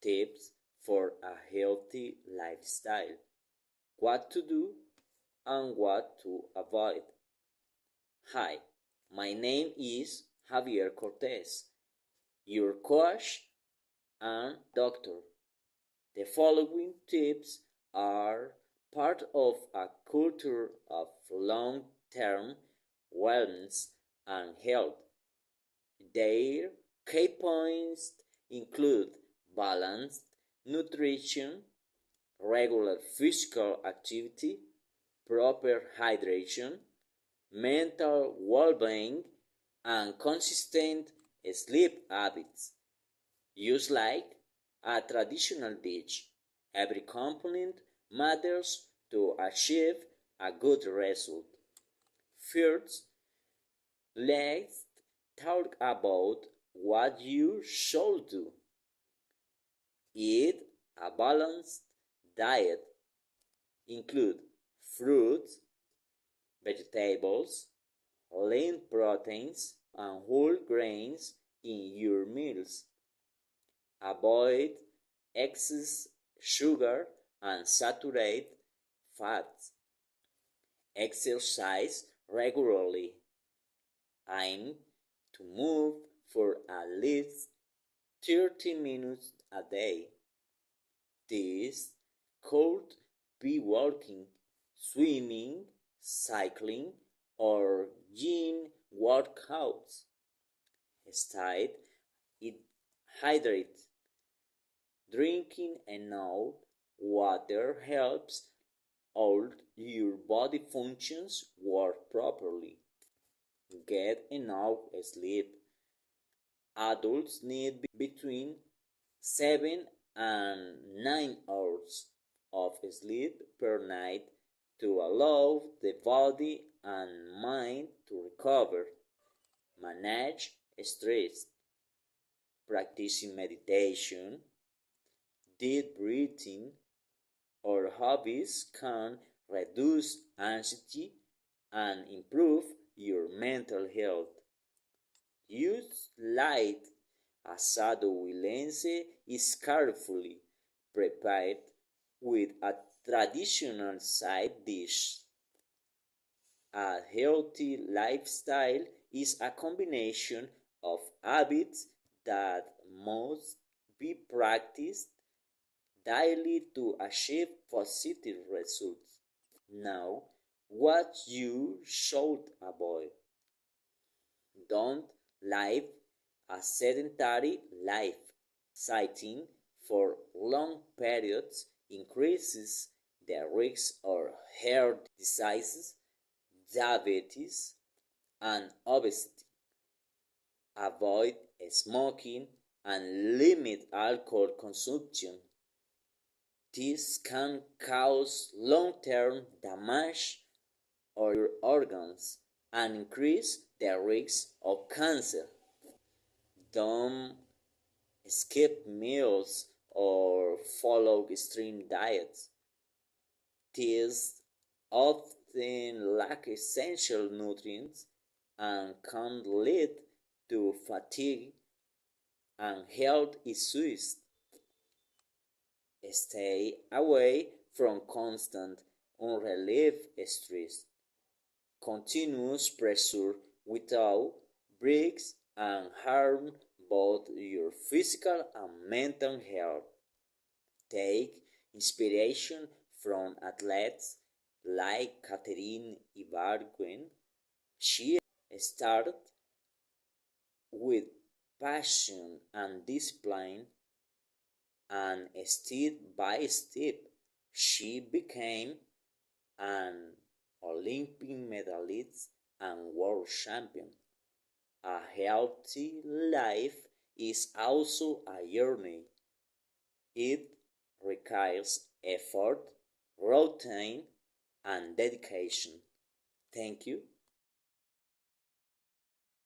tips for a healthy lifestyle, what to do and what to avoid. Hi, my name is Javier Cortez, your coach and doctor. The following tips are part of a culture of long-term wellness and health. Their key points include balanced nutrition, regular physical activity, proper hydration, mental well-being, and consistent sleep habits. Use like a traditional dish. Every component matters to achieve a good result. First, let's talk about what you should do. Eat a balanced diet. Include fruits, vegetables, lean proteins, and whole grains in your meals. Avoid excess sugar and saturated fats. Exercise regularly. Aim to move for at least 30 minutes a day. This could be walking, swimming, cycling, or gym workouts. Stay hydrated. Drinking enough water helps all your body functions work properly. Get enough sleep. Adults need between 7 and 9 hours of sleep per night to allow the body and mind to recover. Manage stress. Practicing meditation, deep breathing, or hobbies can reduce anxiety and improve your mental health. Use light. Asado huilense is carefully prepared with a traditional side dish. A healthy lifestyle is a combination of habits that must be practiced daily to achieve positive results. Now, what you should avoid. Don't live a sedentary life. Sitting for long periods increases the risk of heart diseases, diabetes, and obesity. Avoid smoking and limit alcohol consumption. This can cause long-term damage to your organs and increase the risk of cancer. Don't skip meals or follow extreme diets. These often lack essential nutrients and can lead to fatigue and health issues. Stay away from constant, unrelieved stress. Continuous pressure without breaks and harm both your physical and mental health. Take inspiration from athletes like Catherine Ibarguen. She started with passion and discipline, and step by step she became an Olympic medalist and world champion. A healthy life is also a journey. It requires effort, routine, and dedication. Thank you